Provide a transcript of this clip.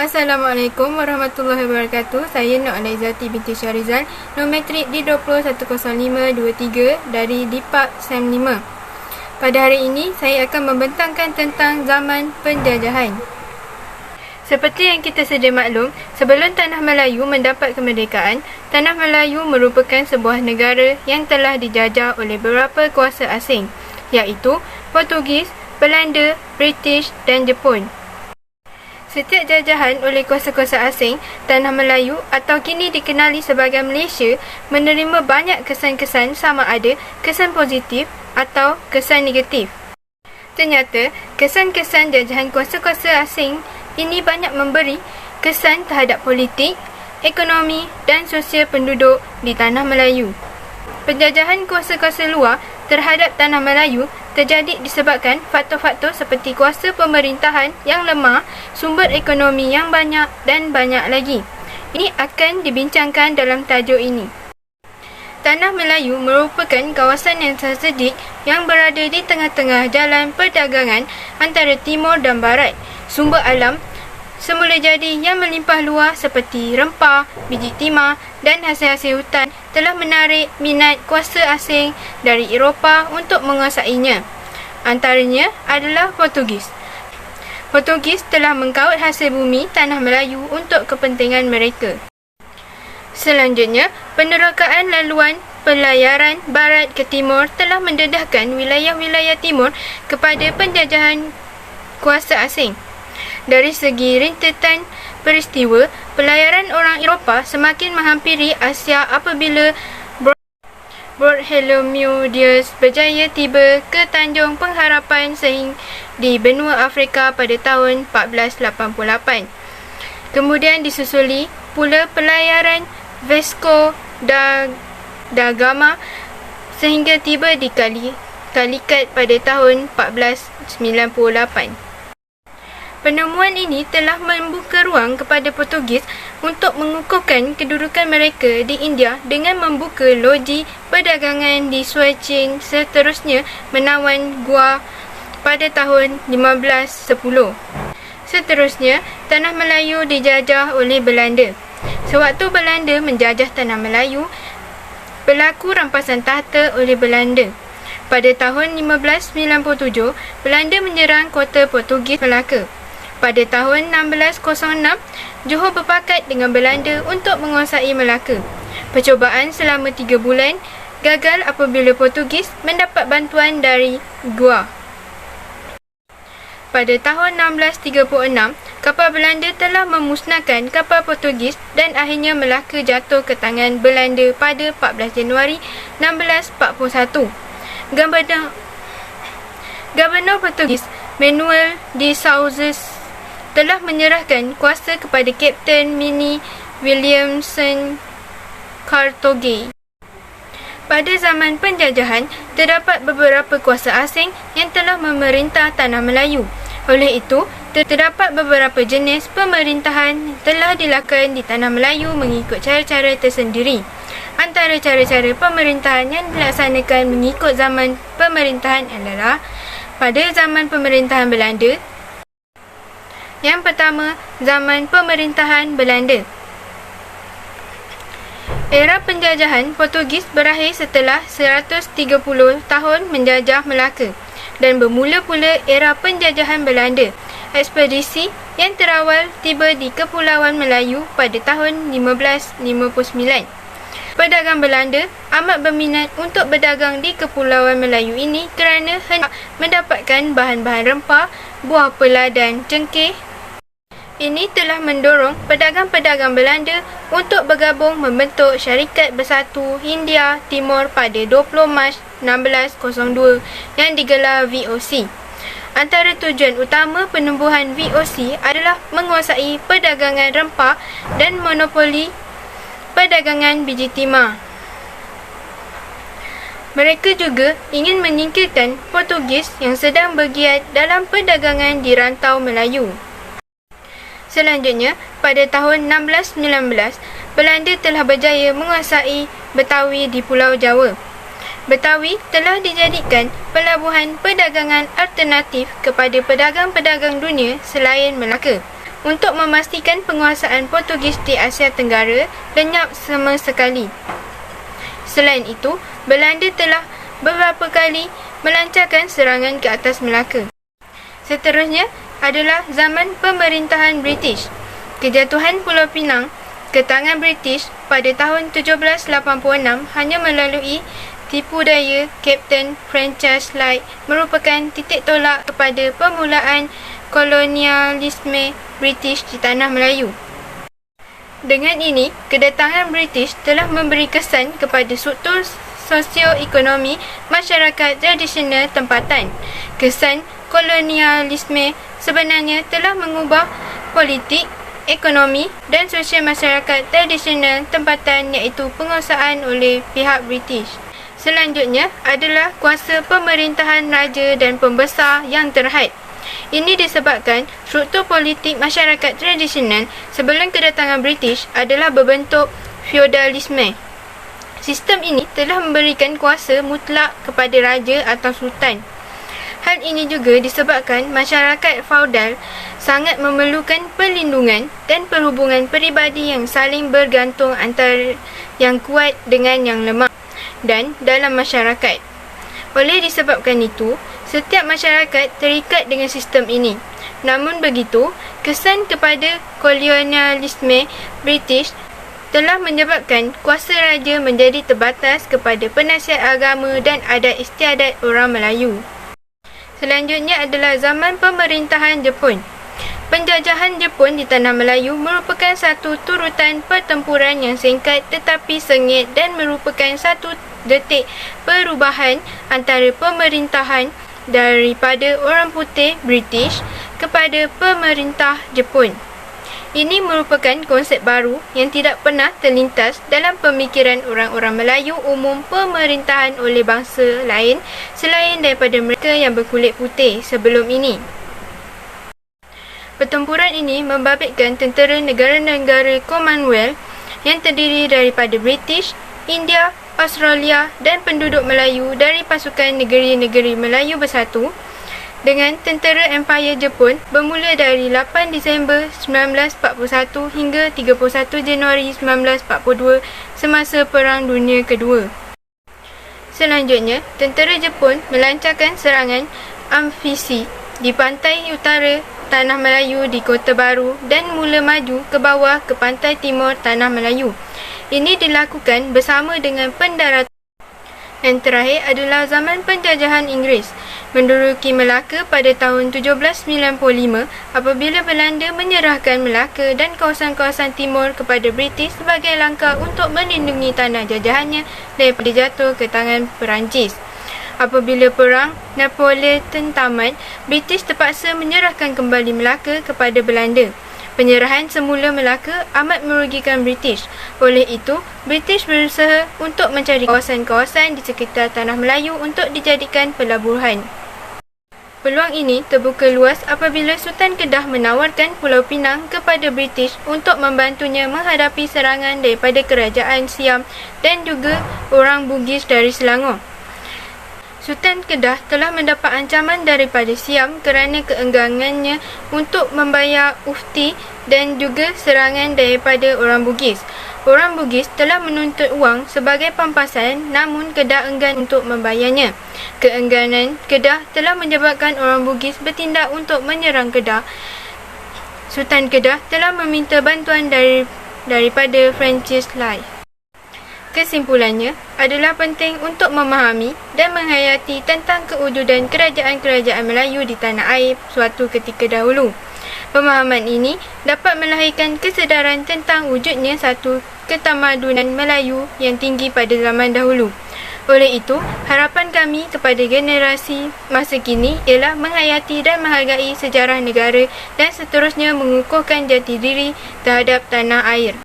Assalamualaikum warahmatullahi wabarakatuh. Saya Nur Alaizati binti Syarizal, Nometrik D20-10523 dari Dipak SEM 5. Pada hari ini, saya akan membentangkan tentang zaman penjajahan. Seperti yang kita sedia maklum, sebelum Tanah Melayu mendapat kemerdekaan, Tanah Melayu merupakan sebuah negara yang telah dijajah oleh beberapa kuasa asing, iaitu Portugis, Belanda, British dan Jepun. Setiap jajahan oleh kuasa-kuasa asing, Tanah Melayu atau kini dikenali sebagai Malaysia menerima banyak kesan-kesan sama ada kesan positif atau kesan negatif. Ternyata, kesan-kesan jajahan kuasa-kuasa asing ini banyak memberi kesan terhadap politik, ekonomi dan sosial penduduk di Tanah Melayu. Penjajahan kuasa-kuasa luar terhadap Tanah Melayu terjadi disebabkan faktor-faktor seperti kuasa pemerintahan yang lemah, sumber ekonomi yang banyak dan banyak lagi. Ini akan dibincangkan dalam tajuk ini. Tanah Melayu merupakan kawasan yang strategik yang berada di tengah-tengah jalan perdagangan antara timur dan barat. Sumber alam semula jadi yang melimpah luas seperti rempah, biji timah dan hasil-hasil hutan telah menarik minat kuasa asing dari Eropah untuk menguasainya. Antaranya adalah Portugis. Portugis telah mengkaut hasil bumi Tanah Melayu untuk kepentingan mereka. Selanjutnya, penerokaan laluan pelayaran barat ke timur telah mendedahkan wilayah-wilayah timur kepada penjajahan kuasa asing. Dari segi rentetan peristiwa, pelayaran orang Eropah semakin menghampiri Asia apabila Bartholomew berjaya tiba ke Tanjung Pengharapan di benua Afrika pada tahun 1488. Kemudian disusuli pula pelayaran Vasco da Gama sehingga tiba di Calicut pada tahun 1498. Penemuan ini telah membuka ruang kepada Portugis untuk mengukuhkan kedudukan mereka di India dengan membuka loji perdagangan di Suachin, seterusnya menawan Goa pada tahun 1510. Seterusnya, Tanah Melayu dijajah oleh Belanda. Sewaktu Belanda menjajah Tanah Melayu, berlaku rampasan tahta oleh Belanda. Pada tahun 1597, Belanda menyerang kota Portugis Melaka. Pada tahun 1606, Johor berpakat dengan Belanda untuk menguasai Melaka. Percubaan selama 3 bulan gagal apabila Portugis mendapat bantuan dari Goa. Pada tahun 1636, kapal Belanda telah memusnahkan kapal Portugis dan akhirnya Melaka jatuh ke tangan Belanda pada 14 Januari 1641. Gubernur Portugis Manuel de Souza telah menyerahkan kuasa kepada Kapten Minnie Williamson Cartogay. Pada zaman penjajahan, terdapat beberapa kuasa asing yang telah memerintah Tanah Melayu. Oleh itu, terdapat beberapa jenis pemerintahan telah dilakukan di Tanah Melayu mengikut cara-cara tersendiri. Antara cara-cara pemerintahan yang dilaksanakan mengikut zaman pemerintahan adalah pada zaman pemerintahan Belanda. Yang pertama, zaman pemerintahan Belanda. Era penjajahan Portugis berakhir setelah 130 tahun menjajah Melaka dan bermula pula era penjajahan Belanda. Ekspedisi yang terawal tiba di Kepulauan Melayu pada tahun 1559. Pedagang Belanda amat berminat untuk berdagang di Kepulauan Melayu ini kerana hendak mendapatkan bahan-bahan rempah, buah pela dan cengkeh. Ini telah mendorong pedagang-pedagang Belanda untuk bergabung membentuk Syarikat Bersatu Hindia Timur pada 20 Mac 1602 yang digelar VOC. Antara tujuan utama penubuhan VOC adalah menguasai perdagangan rempah dan monopoli perdagangan biji timah. Mereka juga ingin menyingkirkan Portugis yang sedang bergiat dalam perdagangan di rantau Melayu. Selanjutnya, pada tahun 1619, Belanda telah berjaya menguasai Betawi di Pulau Jawa. Betawi telah dijadikan pelabuhan perdagangan alternatif kepada pedagang-pedagang dunia selain Melaka. untuk memastikan penguasaan Portugis di Asia Tenggara lenyap sama sekali. Selain itu, Belanda telah beberapa kali melancarkan serangan ke atas Melaka. Seterusnya adalah zaman pemerintahan British. Kejatuhan Pulau Pinang ke tangan British pada tahun 1786 hanya melalui tipu daya Kapten Francis Light merupakan titik tolak kepada permulaan kolonialisme British di Tanah Melayu. Dengan ini, kedatangan British telah memberi kesan kepada struktur sosioekonomi masyarakat tradisional tempatan. Kesan kolonialisme sebenarnya telah mengubah politik, ekonomi dan sosial masyarakat tradisional tempatan iaitu penguasaan oleh pihak British. Selanjutnya adalah kuasa pemerintahan raja dan pembesar yang terhad. Ini disebabkan struktur politik masyarakat tradisional sebelum kedatangan British adalah berbentuk feodalisme. Sistem ini telah memberikan kuasa mutlak kepada raja atau sultan. Hal ini juga disebabkan masyarakat feodal sangat memerlukan perlindungan dan perhubungan peribadi yang saling bergantung antara yang kuat dengan yang lemah dan dalam masyarakat. Oleh disebabkan itu, setiap masyarakat terikat dengan sistem ini. Namun begitu, kesan kepada kolonialisme British telah menyebabkan kuasa raja menjadi terbatas kepada penasihat agama dan adat istiadat orang Melayu. Selanjutnya adalah zaman pemerintahan Jepun. Penjajahan Jepun di Tanah Melayu merupakan satu turutan pertempuran yang singkat tetapi sengit dan merupakan satu detik perubahan antara pemerintahan daripada orang putih British kepada pemerintah Jepun. Ini merupakan konsep baru yang tidak pernah terlintas dalam pemikiran orang-orang Melayu umum pemerintahan oleh bangsa lain selain daripada mereka yang berkulit putih sebelum ini. Pertempuran ini membabitkan tentera negara-negara Commonwealth yang terdiri daripada British, India, Australia dan penduduk Melayu dari pasukan negeri-negeri Melayu Bersatu dengan tentera Empire Jepun bermula dari 8 Disember 1941 hingga 31 Januari 1942 semasa Perang Dunia Kedua. Selanjutnya, tentera Jepun melancarkan serangan amfisi di pantai utara Tanah Melayu di Kota Baru dan mula maju ke bawah ke pantai timur Tanah Melayu. Ini dilakukan bersama dengan pendaratan. Yang terakhir adalah zaman penjajahan Inggeris menduduki Melaka pada tahun 1795 apabila Belanda menyerahkan Melaka dan kawasan-kawasan timur kepada British sebagai langkah untuk melindungi tanah jajahannya daripada jatuh ke tangan Perancis. Apabila perang Napoleon tamat, British terpaksa menyerahkan kembali Melaka kepada Belanda. Penyerahan semula Melaka amat merugikan British. Oleh itu, British berusaha untuk mencari kawasan-kawasan di sekitar Tanah Melayu untuk dijadikan pelabuhan. Peluang ini terbuka luas apabila Sultan Kedah menawarkan Pulau Pinang kepada British untuk membantunya menghadapi serangan daripada kerajaan Siam dan juga orang Bugis dari Selangor. Sultan Kedah telah mendapat ancaman daripada Siam kerana keengganannya untuk membayar ufti dan juga serangan daripada orang Bugis. Orang Bugis telah menuntut wang sebagai pampasan namun Kedah enggan untuk membayarnya. Keengganan Kedah telah menyebabkan orang Bugis bertindak untuk menyerang Kedah. Sultan Kedah telah meminta bantuan daripada Francis Light. Kesimpulannya adalah penting untuk memahami dan menghayati tentang kewujudan kerajaan-kerajaan Melayu di tanah air suatu ketika dahulu. Pemahaman ini dapat melahirkan kesedaran tentang wujudnya satu ketamadunan Melayu yang tinggi pada zaman dahulu. Oleh itu, harapan kami kepada generasi masa kini ialah menghayati dan menghargai sejarah negara dan seterusnya mengukuhkan jati diri terhadap tanah air.